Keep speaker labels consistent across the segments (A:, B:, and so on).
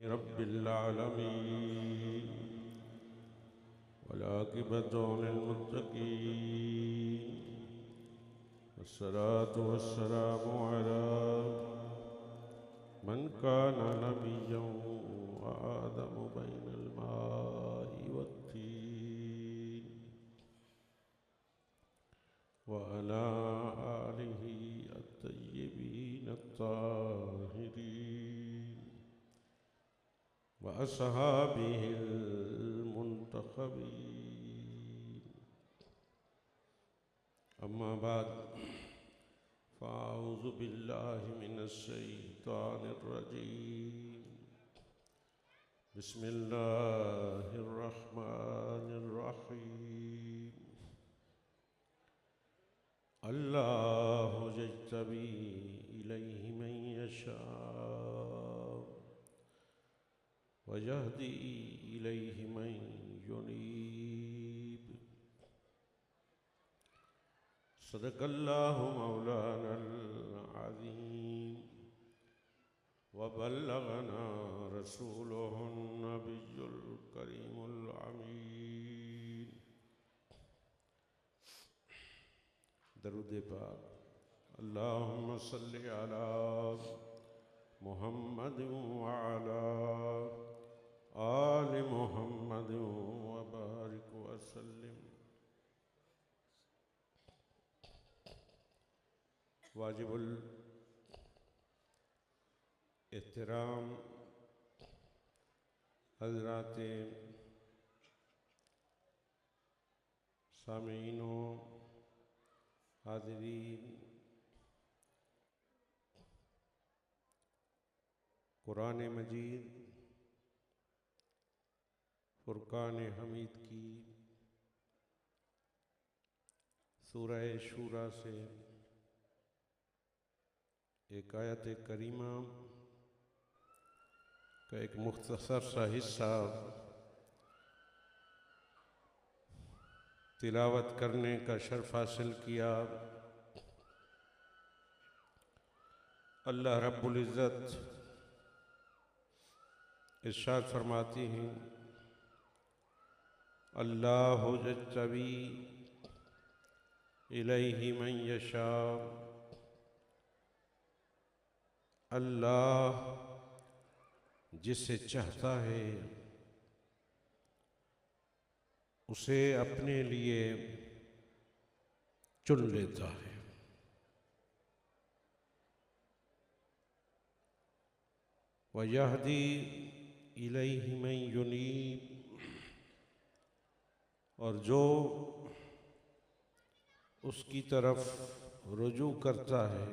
A: रब्बिल आलमीन वलाकिबतु लिल्मुत्तकीन वस्सलातु वस्सलामु अला मन काना नबिय्यन व आदमु बैनल माइ वत्तीन व अला आलिहि अत्तय्यिबीन अत्ताहिरीन व अस्हाबिहिल मुंतखबीन। अम्मा बाद फ़अऊज़ु बिल्लाहि मिनश शैतानिर रजीम। बिस्मिल्लाहिर रहमानिर रहीम। अल्लाहु यज्तबी इलैहि मन यशाअ व यहदी इलैहि मन युनीब। सदक़ल्लाहु मौलानल अज़ीम व बल्लगना रसूलुहुन नबियुल करीमुल अमीन। दरूद पाक। अल्लाहुम्मा सल्लि अला मुहम्मद व अला आलि मुहम्मद व बारिक व सल्लिम। वाजिबुल एहतराम हज़रात सामीनों हाज़रीन, कुरान मजीद फुरकान हमीद की सूरह शूरा से एक आयत करीमा का एक मुख्तसर सा हिस्सा तिलावत करने का शर्फ हासिल किया। अल्लाह रब्बुल इज़्ज़त इरशाद फरमाती हैं, अल्लाहु यज्तबी इलैहि मन यशा। अल्लाह जिसे चाहता है उसे अपने लिए चुन लेता है। व यहदी इलैहि मन युनीब, और जो उसकी तरफ रुजू करता है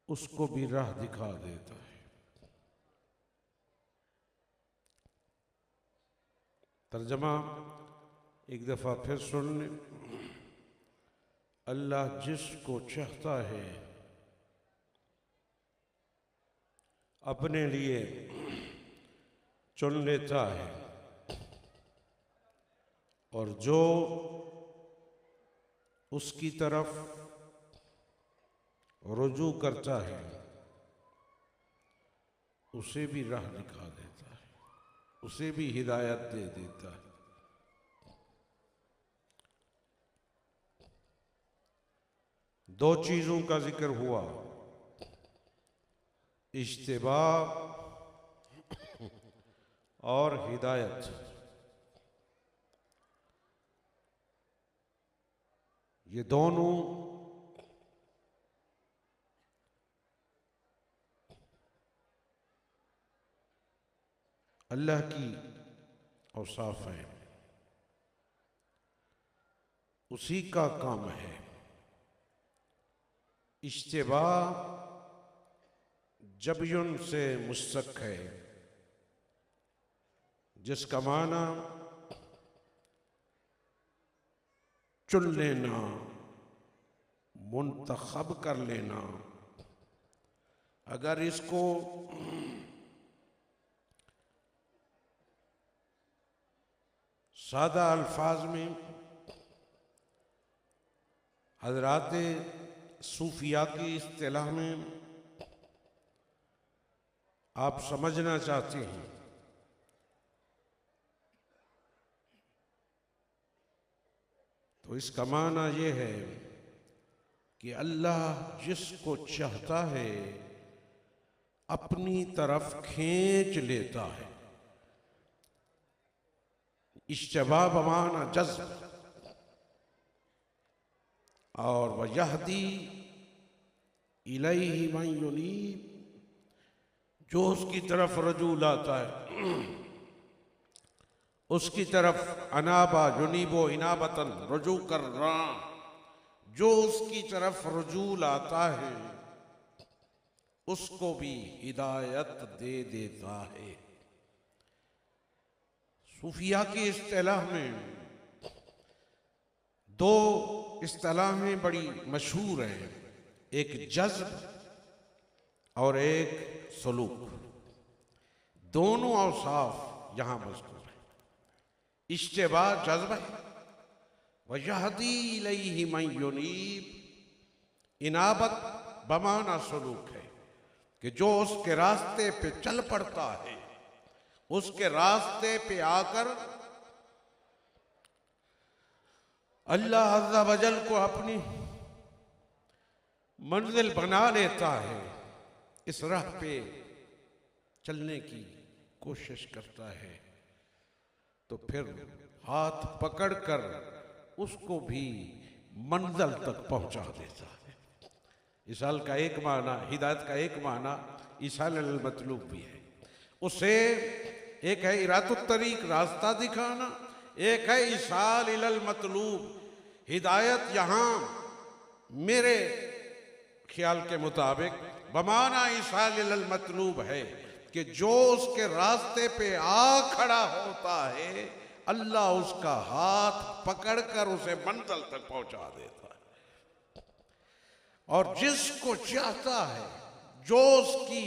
A: उसको भी राह दिखा देता है। तर्जमा एक दफ़ा फिर सुन लें। अल्लाह जिसको चाहता है अपने लिए चुन लेता है, और जो उसकी तरफ रुजू करता है उसे भी राह दिखा देता है, उसे भी हिदायत दे देता है। दो चीज़ों का जिक्र हुआ, इज्तिबा और हिदायत। ये दोनों अल्लाह की औसाफ है, उसी का काम है। इज्तिबा जबयुन से मुस्तक है, जिसका माना चुन लेना, मुंतखब कर लेना। अगर इसको सादा अल्फाज में हज़रात सूफिया की इस्तिलाह में आप समझना चाहते हैं तो इसका माना यह है कि अल्लाह जिसको चाहता है अपनी तरफ खींच लेता है। इज्तिबा बमाना जज़्ब, और वह यहदी इलैहि मन युनीब, जो उसकी तरफ रजू लाता है उसकी तरफ अनाबा युनीबो इनाबतन रजू करना, जो उसकी तरफ रजू लाता है उसको भी हिदायत दे देता है। सूफिया की इस्तिलाह में दो इस्तिलाहें बड़ी मशहूर हैं, एक जज़्ब और एक सलूक। दोनों औसाफ यहां मज़कूर है। इज्तिबा जज़्ब है, व यहदी इलैहि मन युनीब इनाबत बमाना सलूक है कि जो उसके रास्ते पे चल पड़ता है, उसके रास्ते पे आकर अल्लाह अज़्ज़ा वजल को अपनी मंजिल बना लेता है, इस राह पे चलने की कोशिश करता है, तो फिर हाथ पकड़कर उसको भी मंजिल तक पहुंचा देता है। इसाल का एक माना, हिदायत का एक माना इसाल अल मतलूब भी है। उसे एक है इरादुत तरीक, रास्ता दिखाना, एक है इसाल इलल मतलूब। हिदायत यहां मेरे ख्याल के मुताबिक बमाना इसाल इलल मतलूब है कि जो उसके रास्ते पे आ खड़ा होता है अल्लाह उसका हाथ पकड़कर उसे मंजिल तक पहुंचा देता है। और जिसको चाहता है, जो उसकी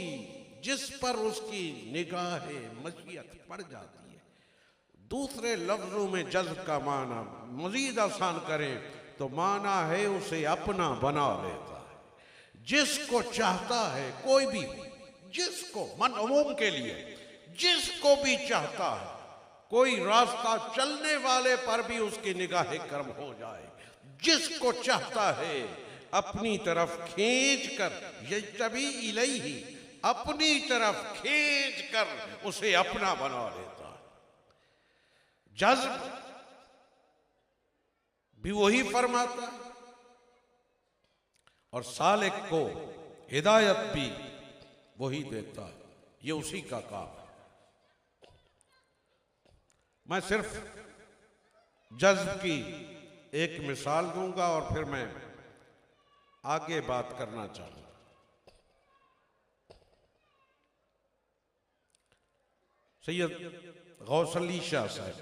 A: जिस पर उसकी निगाह मशीयत पड़ जाती है, दूसरे लफ्जों में जज़्ब का माना मजीद आसान करें तो माना है उसे अपना बना लेता है। जिसको चाहता है, कोई भी जिसको, मन उमूम के लिए जिसको भी चाहता है, कोई रास्ता चलने वाले पर भी उसकी निगाह कर्म हो जाए, जिसको चाहता है अपनी तरफ खींच कर, यज्तबी इलैहि, अपनी तरफ खींच कर उसे अपना बना लेता है। जज़्ब भी वही फरमाता है और सालिक को हिदायत भी वही देता है, ये उसी का काम है। मैं सिर्फ जज़्ब की एक मिसाल दूंगा और फिर मैं आगे बात करना चाहूंगा। सैयद गौस अली शाह साहब,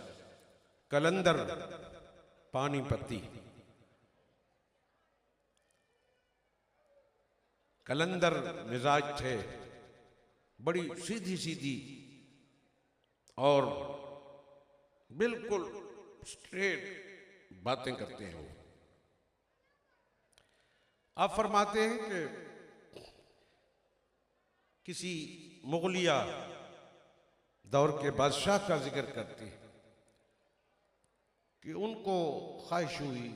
A: कलंदर पानीपती, कलंदर मिजाज थे, बड़ी सीधी सीधी और बिल्कुल स्ट्रेट बातें करते हैं वो। आप फरमाते हैं कि किसी मुगलिया दौर के बादशाह का जिक्र करते हैं कि उनको ख्वाहिश हुई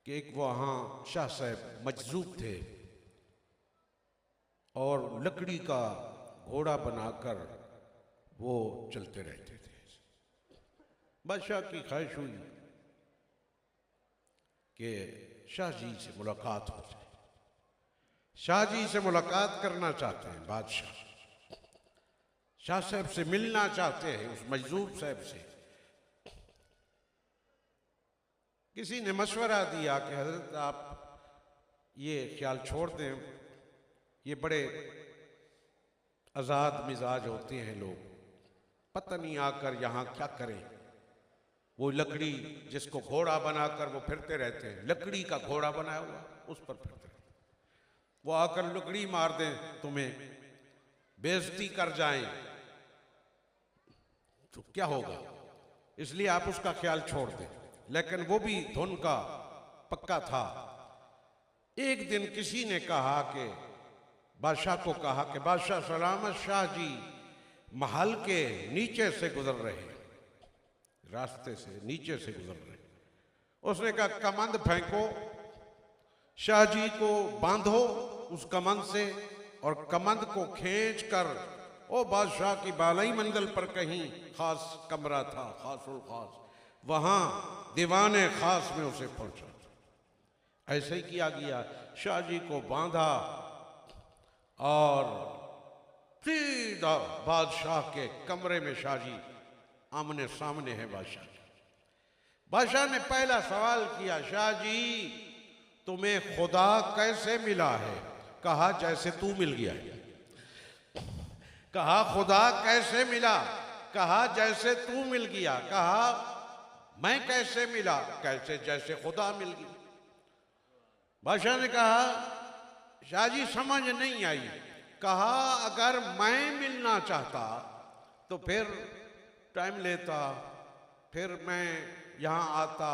A: कि एक वहाँ शाह साहब मजजूब थे और लकड़ी का घोड़ा बनाकर वो चलते रहते थे। बादशाह की ख्वाहिश हुई कि शाह जी से मुलाकात हो जाए। शाह जी से मुलाकात करना चाहते हैं बादशाह, शाह साहब से मिलना चाहते हैं, उस मजजूब साहब से। किसी ने मशवरा दिया कि हजरत आप ये ख्याल छोड़ दें, ये बड़े आज़ाद मिजाज होते हैं लोग, पता नहीं आकर यहाँ क्या करें। वो लकड़ी जिसको घोड़ा बनाकर वो फिरते रहते हैं, लकड़ी का घोड़ा बनाया हुआ उस पर फिरते रहते, वो आकर लकड़ी मार दें, तुम्हें बेइज्जती कर जाएं तो क्या होगा, इसलिए आप उसका ख्याल छोड़ दें। लेकिन वो भी धुन का पक्का था। एक दिन किसी ने कहा कि बादशाह को कहा कि बादशाह सलामत शाह जी महल के नीचे से गुजर रहे हैं, रास्ते से नीचे से गुजर रहे। उसने कहा कमंद फेंको, शाह जी को बांधो उस कमंद से और कमंद को खींच कर ओ बादशाह की बालाई मंजिल पर कहीं खास कमरा था, खासुल खास, वहां दीवाने खास में उसे पहुंचा। ऐसे ही किया गया, शाह जी को बांधा और सीधा बादशाह के कमरे में शाह जी आमने सामने है बादशाह। बादशाह ने पहला सवाल किया, शाह जी तुम्हें खुदा कैसे मिला है? कहा जैसे तू मिल गया है। कहा खुदा कैसे मिला? कहा जैसे तू मिल गया। कहा मैं कैसे मिला? कैसे जैसे खुदा मिल गया। बादशाह ने कहा शाह जी समझ नहीं आई। कहा अगर मैं मिलना चाहता तो फिर टाइम लेता, फिर मैं यहाँ आता,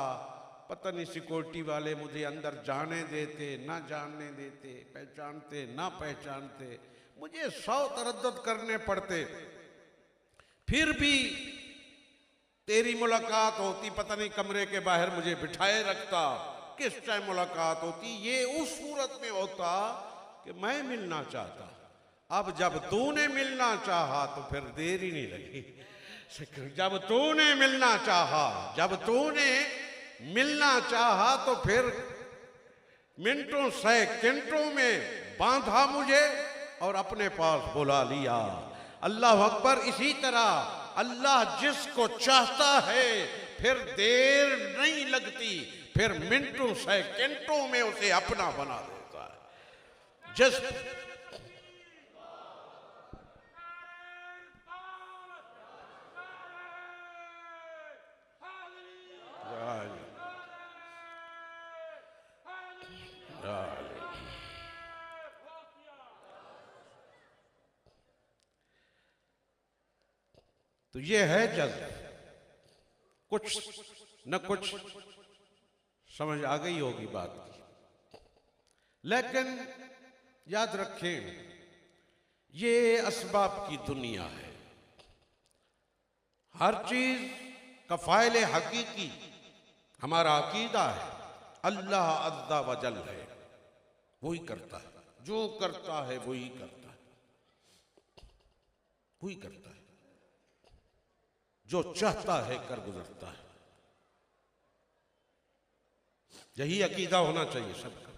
A: पता नहीं सिक्योरिटी वाले मुझे अंदर जाने देते ना जाने देते, पहचानते ना पहचानते, मुझे 100 तरद्दुद करने पड़ते, फिर भी तेरी मुलाकात होती, पता नहीं कमरे के बाहर मुझे बिठाए रखता, किस टाइम मुलाकात होती। ये उस सूरत में होता कि मैं मिलना चाहता। अब जब तूने मिलना चाहा तो फिर देर ही नहीं लगी। जब तूने मिलना चाहा, जब तूने मिलना चाहा तो फिर मिनटों सेकंडों में बांधा मुझे और अपने पास बुला लिया। अल्लाह अकबर। इसी तरह अल्लाह जिसको चाहता है फिर देर नहीं लगती, फिर मिनटों सेकंडों में उसे अपना बना देता है। जिस तो ये है जज्ब। कुछ न कुछ समझ आ गई होगी बात की, लेकिन याद रखें ये असबाब की दुनिया है। हर चीज का फाइल हकीकी हमारा अकीदा है, अल्लाह अज़्ज़ा वजल है, वही करता है, जो करता है वही करता है, वही करता है, जो चाहता है कर गुजरता है। यही अकीदा होना चाहिए सबका।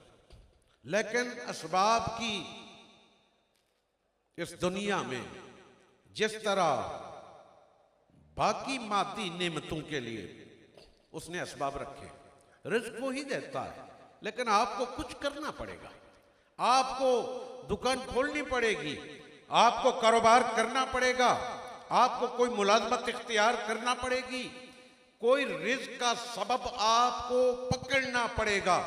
A: लेकिन असबाब की इस दुनिया में जिस तरह बाकी मादी नेमतों के लिए उसने असबाब रखे, रिज़्क़ वो ही देता है, लेकिन आपको कुछ करना पड़ेगा। आपको दुकान खोलनी पड़ेगी, आपको कारोबार करना पड़ेगा, आपको कोई मुलाजमत इख्तियार करना पड़ेगी, कोई रिज़्क़ का सबब आपको पकड़ना पड़ेगा।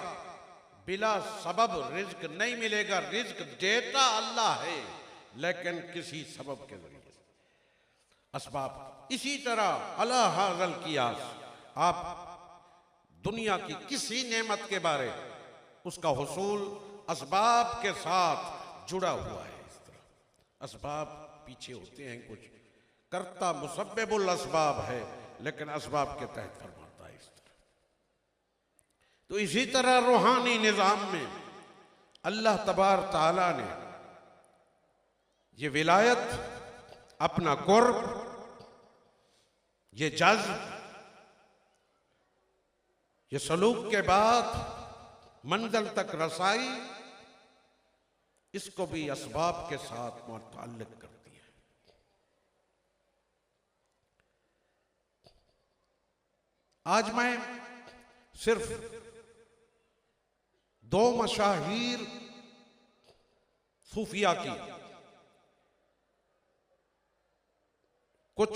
A: बिला सबब रिज़्क़ नहीं मिलेगा। रिज़्क़ देता अल्लाह है, लेकिन किसी सबब के जरिए असबाब। इसी तरह अला हाज़ल कियास, आप दुनिया की किसी नेमत के बारे उसका हुसूल असबाब के साथ जुड़ा हुआ है। इस तरह असबाब पीछे होते हैं, कुछ करता मुसब्बिबुल असबाब है, लेकिन असबाब के तहत फरमाता है। इस तरह तो इसी तरह रूहानी निज़ाम में अल्लाह तबार ताला ने ये विलायत, अपना कुर्ब, ये जज़्ब, ये सलूक के बाद मंजिल तक रसाई, इसको भी असबाब के साथ मुतअल्लिक़ करती है। आज मैं सिर्फ 2 मशाहीर सूफिया की कुछ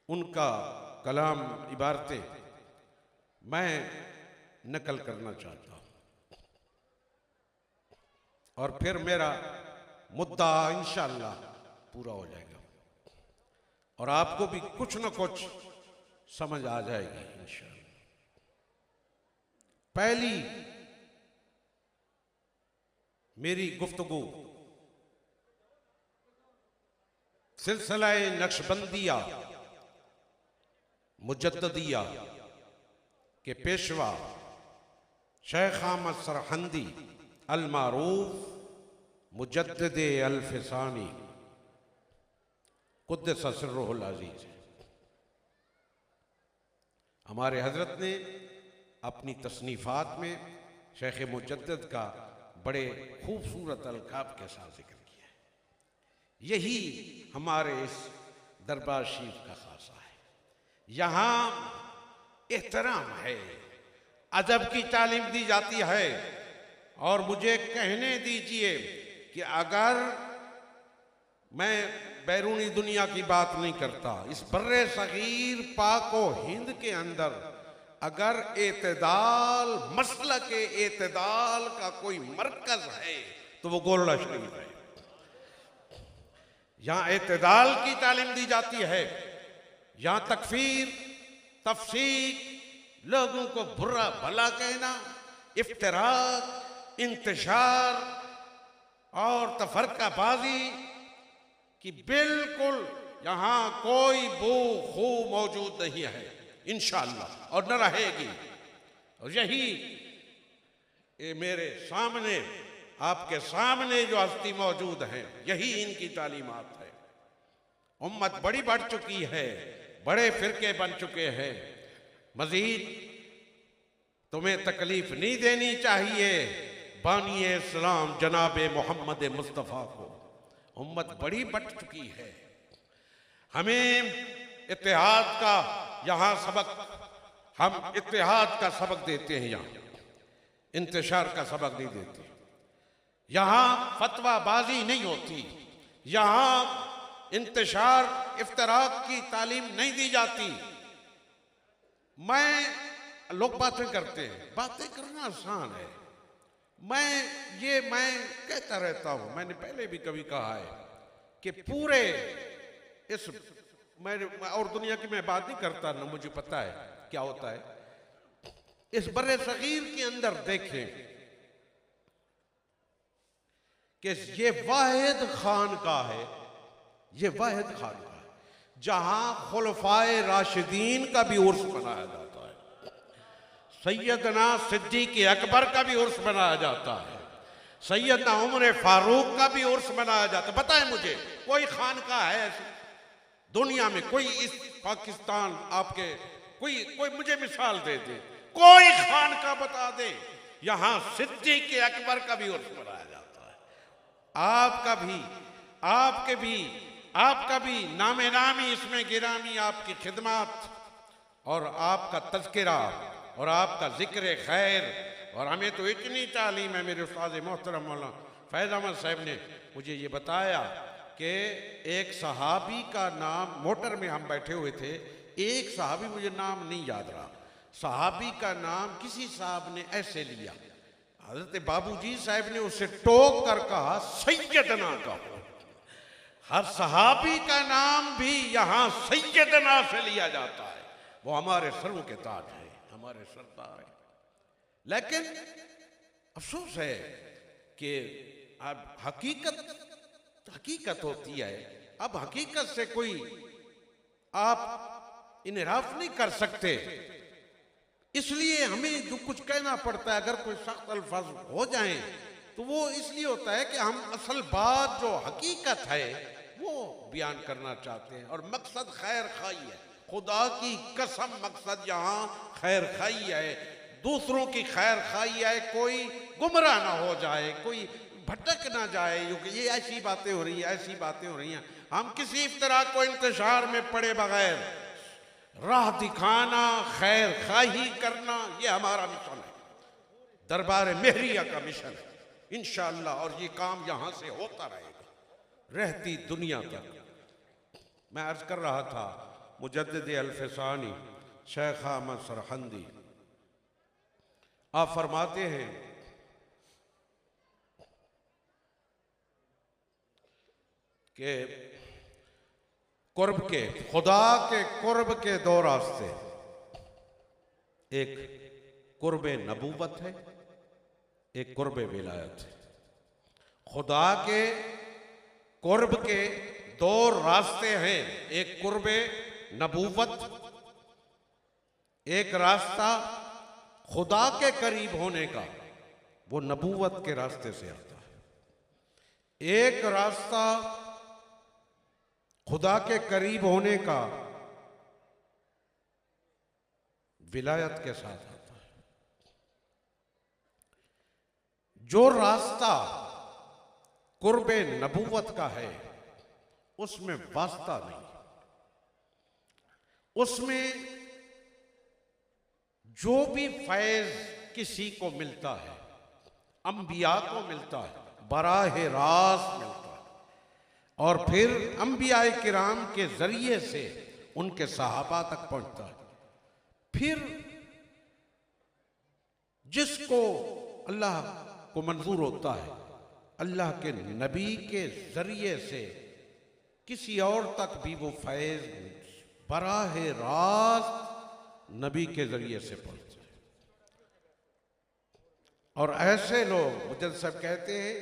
A: उनका कलाम, इबारतें मैं नकल करना चाहता हूं और फिर मेरा मुद्दा इंशाअल्लाह पूरा हो जाएगा और आपको भी कुछ न कुछ समझ आ जाएगी इंशाअल्लाह। पहली मेरी गुफ्तगू सिलसिला नक्शबंदिया मुजद्दिया के पेशवा शेख अहमद सरहंदी अल मारूफ मुजद्दिद अल फिसानी कुद्दस सिर्रुहुल अज़ीज़, हमारे हजरत ने अपनी तसनीफ़ात में शेख मुजद्दिद का बड़े खूबसूरत अलकाब के साथ जिक्र किया है। यही हमारे इस दरबार शरीफ का खासा है। यहाँ एहतराम है, अदब की तालीम दी जाती है। और मुझे कहने दीजिए कि अगर मैं बैरूनी दुनिया की बात नहीं करता, इस बर्रे सगीर पाक व हिंद के अंदर अगर एतदाल मसला के एतदाल का कोई मरकज है तो वो गोलड़ा शरीफ है। यहाँ एतदाल की तालीम दी जाती है। यहाँ तकफीर, तफसीक, लोगों को बुरा भला कहना, इफ्तिराक, इंतशार और तफरकाबाजी की बिल्कुल यहाँ कोई बू खू मौजूद नहीं है इंशाअल्लाह, और न रहेगी। और यही मेरे सामने, आपके सामने जो हस्ती मौजूद है, यही इनकी तालीमात है। उम्मत बड़ी बढ़ चुकी है, बड़े फिरके बन चुके हैं। मजीद तुम्हें तकलीफ नहीं देनी चाहिए बानिए इस्लाम जनाब मोहम्मद मुस्तफ़ा को। उम्मत बड़ी बढ़ चुकी है। हमें इत्तेहाद का यहाँ सबक, हम इत्तेहाद का सबक देते हैं, यहाँ इंतशार का सबक नहीं देते। यहाँ फतवाबाजी नहीं होती, यहाँ इंतशार इफ्तराक की तालीम नहीं दी जाती। लोग बातें करते हैं, बातें करना आसान है। मैं कहता रहता हूं, मैंने पहले भी कभी कहा है कि पूरे इस, मैं और दुनिया की मैं बात नहीं करता ना, मुझे पता है क्या होता है। इस बर्रे सगीर के अंदर देखें कि ये वाहिद खानकाह है, ये वाहिद खानकाह है जहां खुलफाए राशिदीन का भी उर्स मनाया जाता है, सैयदना सिद्दीक़ अकबर का भी उर्स मनाया जाता है, सैयदना उमर फारूक का भी उर्स मनाया जाता है। बताएं मुझे कोई खानकाह है ऐसी दुनिया में, कोई इस पाकिस्तान आपके कोई मुझे मिसाल दे दे, कोई खानकाह बता दे यहां सिद्दीक़ अकबर का भी उर्स मनाया जाता है। आपका भी नामे नामी इसमें गिरामी, आपकी खिदमत और आपका तज़किरा और आपका जिक्र खैर। और हमें तो इतनी तालीम है, मेरे उस्ताद मोहतरम मौलाना फैज़ अहमद साहब ने मुझे ये बताया कि एक सहाबी का नाम, मोटर में हम बैठे हुए थे, एक सहाबी, मुझे नाम नहीं याद रहा, सहाबी का नाम किसी साहब ने ऐसे लिया, हजरत बाबूजी साहब ने उससे टोक कर कहा सैयदना कहो। हर सहाबी का नाम भी यहाँ सैयदना से लिया जाता है। वो हमारे सरों के ताज है, हमारे सरदार है। लेकिन अफसोस है कि अब हकीकत होती है, अब हकीकत से कोई आप इनराफ नहीं कर सकते, इसलिए हमें जो कुछ कहना पड़ता है। अगर कोई सख्त अल्फाज हो जाएं तो वो इसलिए होता है कि हम असल बात जो हकीकत है वो बयान करना चाहते हैं, और मकसद खैर खाई है। खुदा की कसम मकसद यहाँ खैर खाई है, दूसरों की खैर खाई है, कोई गुमराह ना हो जाए, कोई भटक ना जाए। ये ऐसी बातें हो रही है, ऐसी बातें हो रही हैं। हम किसी तरह को इंतशार में पड़े बगैर राह दिखाना, खैर खाही करना, ये हमारा मिशन है, दरबार मेहरिया का मिशन है इंशाअल्लाह। और ये काम यहाँ से होता रहेगा रहती दुनिया तक। मैं अर्ज कर रहा था मुजद्दिद अल-फिसानी शेख अहमद सरहंदी, आप फरमाते हैं कि कुर्ब के, खुदा के कुर्ब के दो रास्ते, एक कुर्ब नबूवत है, एक कुर्ब विलायत है। खुदा के कुर्ब के दो रास्ते हैं, एक कुर्बे नबूवत, एक रास्ता खुदा के करीब होने का, वो नबूवत के रास्ते से आता है। एक रास्ता खुदा के करीब होने का विलायत के साथ आता है। जो रास्ता कुर्बे नबूवत का है उसमें वास्ता नहीं, उसमें जो भी फैज किसी को मिलता है, अंबिया को मिलता है, बराह रास्त मिलता है और फिर अंबिया किराम के जरिए से उनके सहाबा तक पहुंचता है। फिर जिसको अल्लाह को मंजूर होता है, अल्लाह के नबी के जरिए से किसी और तक भी वो फैज बराह रास्त नबी के जरिए से पहुंचते हैं। और ऐसे लोग मुजद्दिद साहब कहते हैं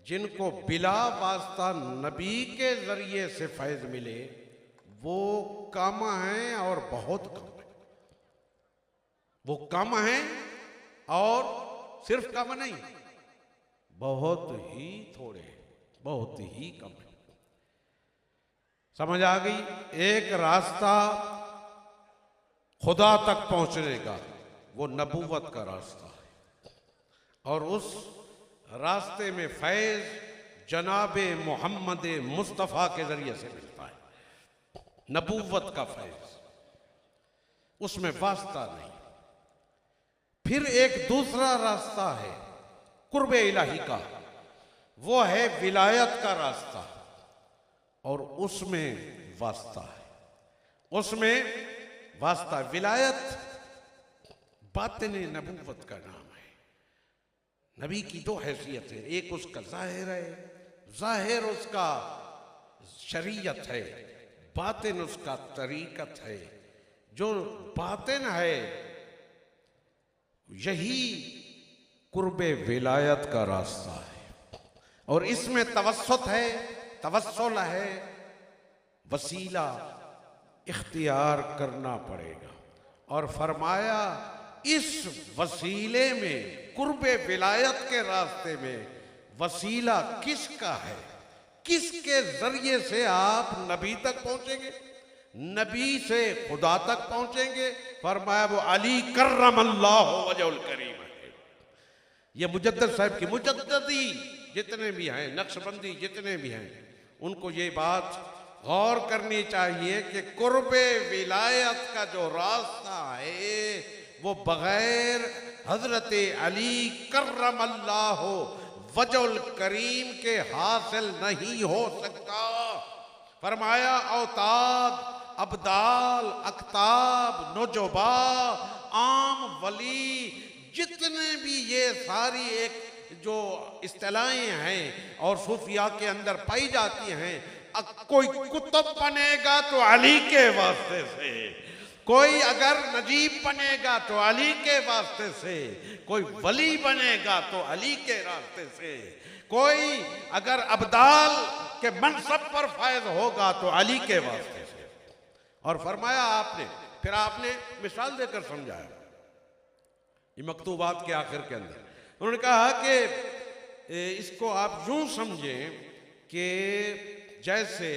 A: जिनको बिला वास्ता नबी के जरिए से फैज मिले वो कम हैं और बहुत कम है। वो कम हैं और सिर्फ कम नहीं, बहुत ही थोड़े, बहुत ही कम है। समझ आ गई? एक रास्ता खुदा तक पहुंचने का वो नबूवत का रास्ता है और उस रास्ते में फैज जनाबे मोहम्मद मुस्तफ़ा के जरिए से मिलता है। नबूवत का फैज, उसमें वास्ता नहीं। फिर एक दूसरा रास्ता है कुर्बे इलाही का, वो है विलायत का रास्ता और उसमें वास्ता है, उसमें वास्ता। विलायत बातिन नबूवत का नाम है। नबी की दो हैसियत है, एक उसका जाहिर है, जाहिर उसका शरीयत है, बातिन उसका तरीकत है। जो बातिन है यही कुर्बे विलायत का रास्ता है और इसमें तवस्सुत है, तवस्सुल है, वसीला इख्तियार करना पड़ेगा। और फरमाया इस वसीले में, कुर्बे विलायत के रास्ते में वसीला किसका है, किसके जरिए से आप नबी तक पहुंचेंगे, नबी से खुदा तक पहुंचेंगे। फरमाया वो अली कर्रमल्लाहु वजहुल करीम है। ये मुजद्दिद साहब की, मुजद्दिदी जितने भी हैं, नक्शबंदी जितने भी हैं, उनको ये बात गौर करनी चाहिए कि कुर्बे विलायत का जो रास्ता है वो बगैर हजरत अली कर्रमल्लाहु वजहुल करीम के हासिल नहीं हो सकता। फरमाया औताद, अब्दाल, अख्ताब, नौजबा, आम वली, जितने भी ये सारी एक जो इस्तिलाहें हैं और सूफिया के अंदर पाई जाती हैं, कोई कुतुब बनेगा तो अली के वास्ते से, कोई अगर नजीब बनेगा तो अली के वास्ते से, कोई वली बनेगा तो अली के रास्ते से, कोई अगर अब्दाल के मनसब पर फायज होगा तो अली के वास्ते से। और फरमाया आपने, फिर आपने मिसाल देकर समझाया ये मकतूबात के आखिर के अंदर। उन्होंने कहा कि इसको आप यूं समझें कि जैसे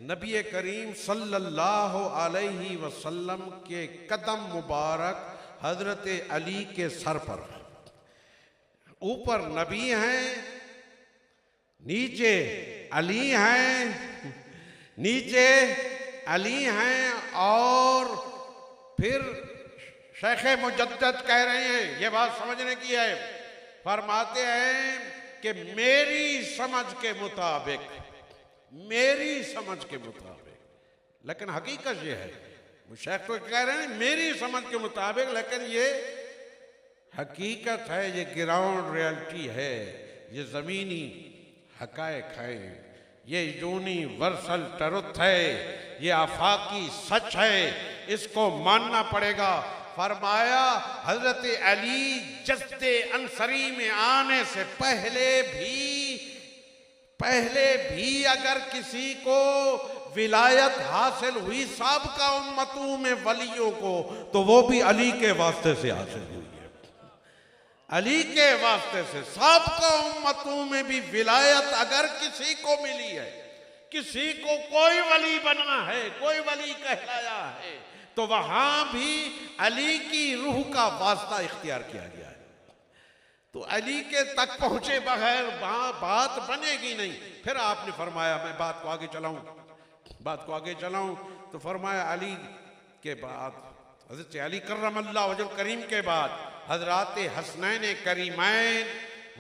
A: नबी करीम सल्लल्लाहु अलैहि वसल्लम के कदम मुबारक हजरत अली के सर पर, ऊपर नबी हैं, नीचे अली हैं, नीचे अली हैं। और फिर शेख मुजद्दिद कह रहे हैं, ये बात समझने की है, फरमाते हैं कि मेरी समझ के मुताबिक, मेरी समझ के मुताबिक, लेकिन हकीकत ये है, शेख तो कह रहे हैं मेरी समझ के मुताबिक, लेकिन ये हकीकत है, ये ग्राउंड रियलिटी है, ये जमीनी हकायक है, ये यूनिवर्सल ट्रुथ है, ये आफाकी सच है, इसको मानना पड़ेगा। फरमाया हजरत अली जस्दे अंसरी में आने से पहले भी पहले भी अगर किसी को विलायत हासिल हुई साबिका उम्मतों में वलियों को, तो वो भी अली के वास्ते से हासिल हुई है। अली के वास्ते से साबिका उम्मतों में भी विलायत अगर किसी को मिली है, किसी को कोई वली बना है, कोई वली कहलाया है, तो वहां भी अली की रूह का वास्ता इख्तियार किया गया है। तो अली के तक पहुंचे बगैर बात बनेगी नहीं। फिर आपने फरमाया, मैं बात को आगे चलाऊं, तो फरमाया अली के बाद, हज़रत अली कर्रमल्लाहु वजह करीम के बाद हज़रात हसनैन करीमैन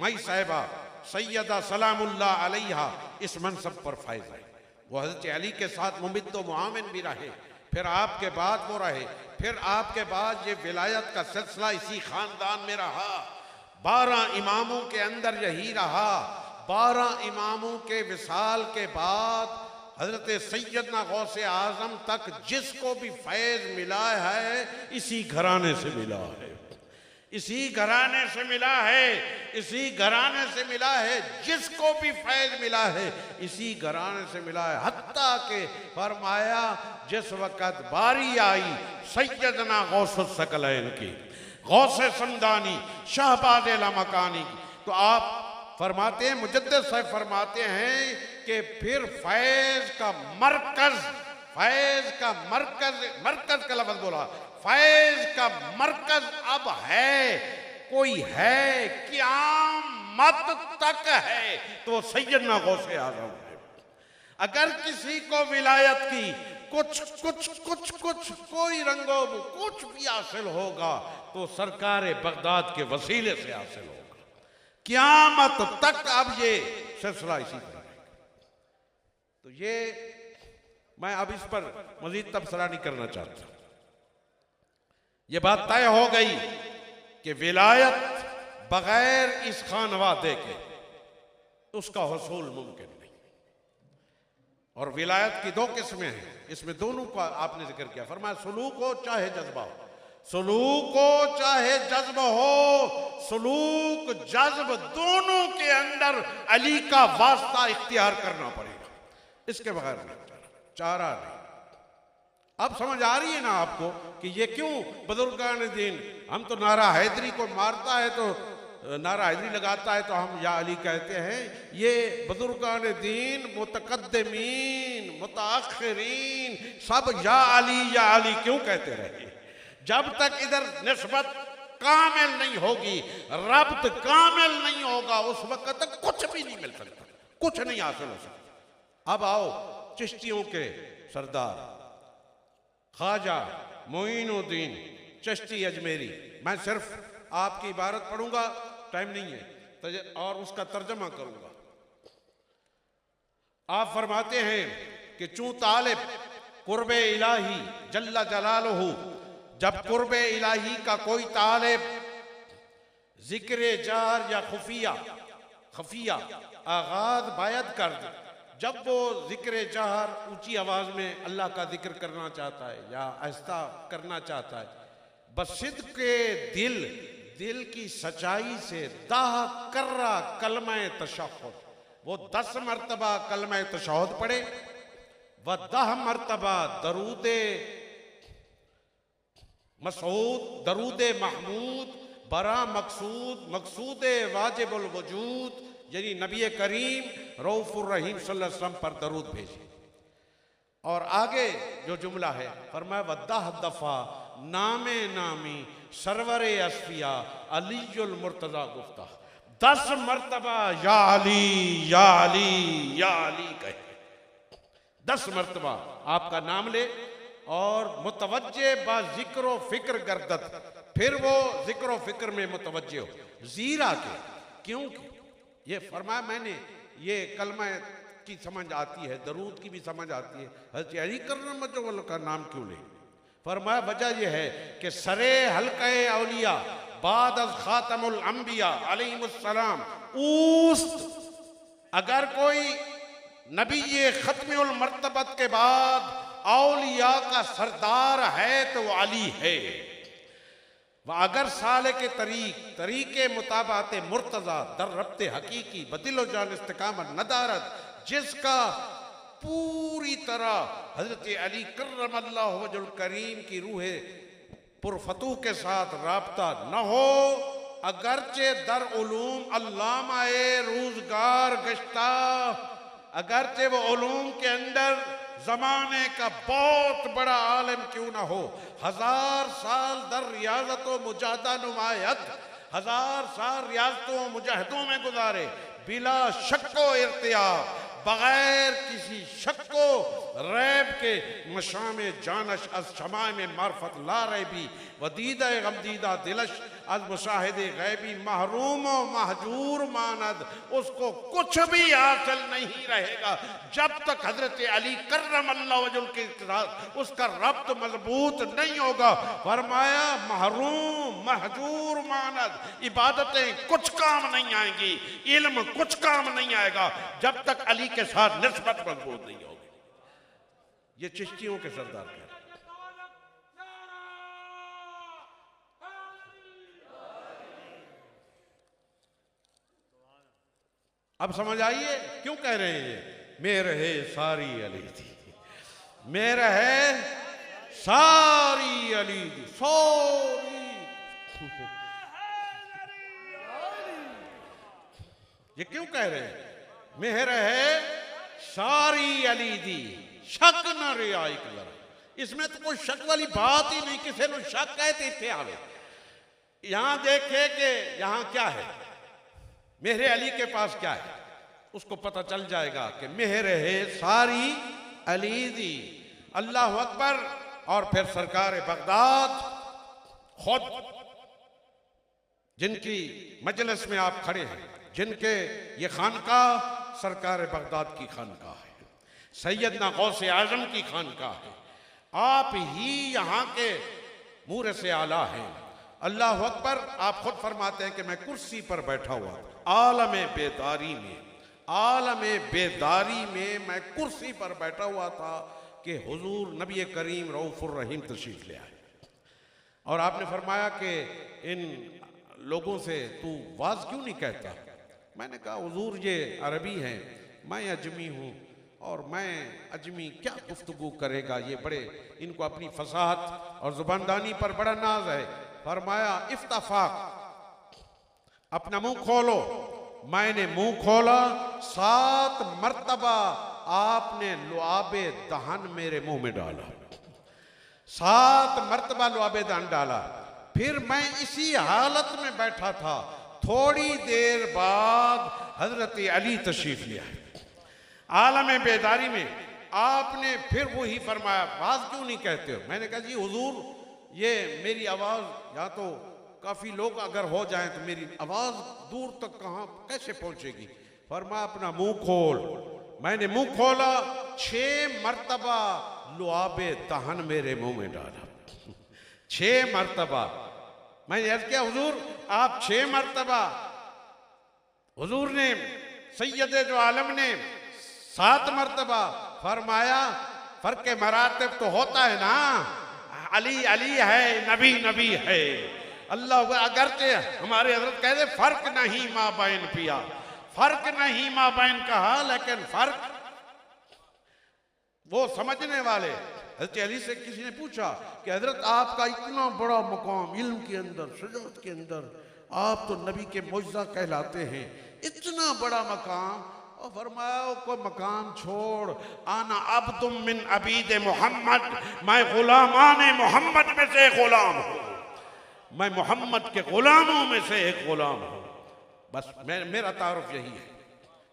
A: मई साहिबा सैयदा सलामुल्लाह अलैहा इस मनसब पर फायज है। वो हज़रत अली के साथ मुमिद्द व मुआविन भी रहे, फिर आपके बाद वो रहे, फिर आपके बाद ये विलायत का सिलसिला इसी खानदान में रहा। 12 इमामों के अंदर यही रहा। 12 इमामों के विसाल के बाद हजरत सैयदना गौसे आजम तक जिसको भी फैज मिला है, इसी घराने से मिला है, इसी घराने से मिला है, इसी घराने से मिला है। जिसको भी फैज मिला है, इसी घराने से मिला है। हत्ता के फरमाया जिस वक़्त बारी आई सैयदना गौसुस सकलैन की, गौसे समदानी, शाहबाज लामकानी की, तो आप फरमाते हैं, मुजद्दिद साहब फरमाते हैं कि फिर फैज का मरकज का लफ्ज़ बोला, फैज का मरकज अब है, कोई है, क़यामत तक है, तो सैयदना गौसे आज़म है। अगर किसी को विलायत की कुछ कोई रंगो कुछ भी हासिल होगा, तो सरकार बगदाद के वसीले से हासिल होगा। क़यामत तक अब ये सिलसिला इसी तरह रहेगा। तो ये मैं अब इस पर मजीद तबसरा नहीं करना चाहता। ये बात तय हो गई कि विलायत बगैर इस खानवादे के उसका हुसूल मुमकिन नहीं। और विलायत की 2 किस्में हैं, इसमें दोनों का आपने जिक्र किया। फरमाया सुलूक हो चाहे जज्बा हो, सुलूक हो चाहे जज्ब हो, सुलूक जज्ब दोनों के अंदर अली का वास्ता इख्तियार करना पड़ेगा, इसके बगैर नहीं, चारा नहीं। अब समझ आ रही है ना आपको कि ये क्यों बुजुर्गान दीन, हम तो नारा हैदरी को मारता है तो नारा हैदरी लगाता है तो हम या अली कहते हैं। ये बुजुर्गान दीन मुतकद्दिमीन मुताखिरीन सब या अली क्यों कहते रहे? जब तक इधर निस्बत कामिल नहीं होगी, रब्त कामिल नहीं होगा, उस वक्त तक कुछ भी नहीं मिल सकता, कुछ नहीं हासिल हो सकता। अब आओ चिश्तियों के सरदार ख्वाजा मोइनुद्दीन चिश्ती अजमेरी, मैं सिर्फ आपकी इबारत पढ़ूंगा, टाइम नहीं है, और उसका तर्जमा करूंगा। आप फरमाते हैं कि चूं तालिब कुर्बे इलाही जल्ला जलालहू, जब कुर्बे इलाही का कोई तालिब जिक्र जार या खफिया आगाज बायद कर दे, जब वो जिक्र जहर ऊंची आवाज में अल्लाह का जिक्र करना चाहता है या आहिस्ता करना चाहता है, बसिद के दिल की सच्चाई से दाह कर्रा कलमा तशहुद, वो 10 मरतबा कलमा तशहुद पढ़े, व 10 मरतबा दरूदे मसूद, दरूदे महमूद बरा मकसूद वाजिबुल वजूद, यानी नबी करीम रऊफुर रहीम सल्लल्लाहु अलैहि वसल्लम पर दरूद भेजे। और आगे जो जुमला है फरमाया वद्दाह दफा नामे नामी सरवरे असफिया अलीजुल मुर्तजा गुफ्ता, 10 मरतबा या अली या अली या अली कहे, 10 मरतबा आपका नाम ले और मुतवज्जे बा जिक्र फिक्र गर्दत, फिर वो जिक्र फिक्र में मुतवज्जे हो जीरा के, क्योंकि ये फरमाया मैंने, ये कलमा की समझ आती है, दरूद की भी समझ आती है, हज़रत अली कर्रमल्लाहु का नाम क्यों ले? फरमाया वजह यह है कि सरे हल्क़े औलिया बाद अज़ ख़ातमुल अंबिया अलैहिमुस्सलाम, अगर कोई नबी ये ख़त्मुल मर्तबत के बाद औलिया का सरदार है तो वो अली है। वह अगर साले के तरीके मुताबात मुर्तजा दर रब्ते हकीकी बदिलो जान इस्तिकामत नदारत, जिसका पूरी तरह हजरत अली कर्रमल्लाहु वजहुल करीम की रूह पुरफतूह के साथ राब्ता न हो, अगरचे दर उलूम अल्लामाए रोजगार गश्ता, अगरचे वो उलूम के अंदर जमाने का बहुत बड़ा आलिम क्यों ना हो, 1000 साल दर रियाजतों मुजाहदा नुमायत, 1000 साल रियाजतों मुजाहिदों में गुजारे, बिला शक्को इर्तियाब, बगैर किसी शक्को रैब के, मशाम जानश अज शमाए में मार्फत ला रैबी, वदीदा गमदीदा दिलश अज मुशाहिदे गैबी, महरूम व महजूर मानद, उसको कुछ भी हासिल नहीं रहेगा जब तक हजरत अली कर्रमल्लाहु वजहुल के साथ उसका रब्त मजबूत नहीं होगा। फरमाया महरूम महजूर मानद, इबादतें कुछ काम नहीं आएंगी, इल्म कुछ काम नहीं आएगा जब तक अली के साथ निस्बत मजबूत नहीं होगी। ये चिश्तियों के सरदार कह रहे हैं। अब समझ आइए क्यों कह रहे हैं ये, मेरे है सारी अली थी, मेरा है सारी अली थी, सारी ये क्यों कह रहे हैं, मेहर है सारी अली दी, शक न रियाई कलर, इसमें तो कोई शक वाली बात ही नहीं, किसी ने शक कहते इतने आवे। यहां देखे कि यहां क्या है, मेहर अली के पास क्या है, उसको पता चल जाएगा कि मेहर है सारी अली दी। अल्लाह अकबर। और फिर सरकार बगदाद खुद, जिनकी मजलिस में आप खड़े हैं, जिनके ये खानकाह सरकार बगदाद की खानकाह है, सैयदना गौसे आजम की खानकाह है, आप ही यहाँ के मूरे से आला हैं। अल्लाह अकबर। आप खुद फरमाते हैं कि मैं कुर्सी पर बैठा हुआ आलम बेदारी में, आलम बेदारी में मैं कुर्सी पर बैठा हुआ था कि हुजूर नबी करीम रऊफुर रहीम तशरीफ ले आए, और आपने फरमाया कि इन लोगों से तू वाज क्यों नहीं कहता। मैंने कहा हुजूर ये अरबी हैं, मैं अजमी हूँ, और मैं अजमी क्या गुफ्तगू करेगा, ये बड़े इनको अपनी फसाहत और जुबानदानी पर बड़ा नाज है। फरमाया इफ्ताफाक, अपना मुंह खोलो। मैंने मुंह खोला, 7 मर्तबा आपने लुआबे दहन मेरे मुंह में डाला, 7 मर्तबा लुआबे दहन डाला। फिर मैं इसी हालत में बैठा था, थोड़ी देर बाद हजरत अली तशरीफ ले आए आलम बेदारी में। आपने फिर वही फरमाया बात क्यों नहीं कहते हो। मैंने कहा जी हुजूर ये मेरी आवाज़, या तो काफ़ी लोग अगर हो जाएं तो मेरी आवाज़ दूर तक कहाँ कैसे पहुँचेगी। फरमाया अपना मुंह खोल। मैंने मुंह खोला, 6 मर्तबा लुआबे दहन मेरे मुंह में डाला, 6 मर्तबा। मैंने अर्ज किया हुजूर आप 6 मर्तबा, हुजूर ने सैयद जो आलम ने 7 मर्तबा। फरमाया फर्क मरातब तो होता है ना, अली अली है, नबी नबी है। अल्लाह अगरचे हमारे हजरत कहते फर्क नहीं माँ बैन पिया, फर्क नहीं माँ बैन कहा, लेकिन फर्क वो समझने वाले। हजरत अली से किसी ने पूछा कि हजरत आपका इतना बड़ा मकाम इल्म के अंदर, शजाअत के अंदर, आप तो नबी के मुअज्जा कहलाते हैं, इतना बड़ा मकाम। और फरमाया कोई मकाम छोड़, आना अब्दुम मिन अबीद मोहम्मद, मैं गुलामान मोहम्मद में से गुलाम हूँ, मैं मोहम्मद के गुलामों में से एक गुलाम हूँ। बस मेरा तारुफ यही है,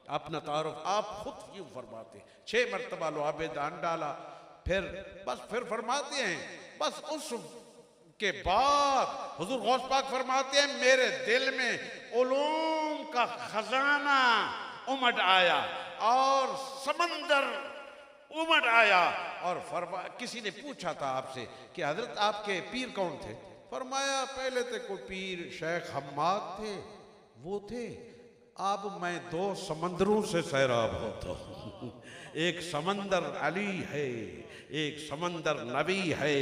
A: अपना तारुफ आप खुद यूँ फरमाते। 6 मरतबा लुआबे दान डाला, फिर फरमाते हैं बस उस के बाद हुजूर गौस पाक फरमाते हैं मेरे दिल में उलूम का खजाना उमड़ आया और समंदर उमड़ आया। और किसी ने पूछा था आपसे कि हजरत आपके पीर कौन थे। फरमाया पहले तो कोई पीर शेख हम्माद थे, वो थे, अब मैं 2 समंदरों से सैराब होता हूँ। एक समंदर अली है, एक समंदर नबी है।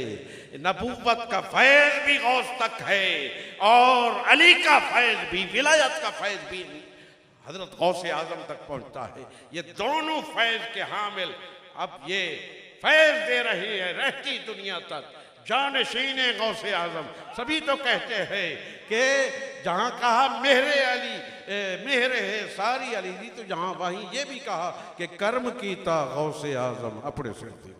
A: नबूवत का फैज भी गौस तक है और अली का फैज भी, विलायत का फैज भी हजरत गौसे आजम तक पहुंचता है। ये दोनों फैज के हामिल अब ये फैज दे रही है रहती दुनिया तक। जानशीन गौसे आजम सभी तो कहते हैं कि जहाँ कहा मेहरे अली मेहरे है सारी अली जी, तो जहाँ वहीं ये भी कहा कि कर्म कीता गौसे आजम अपने सिर।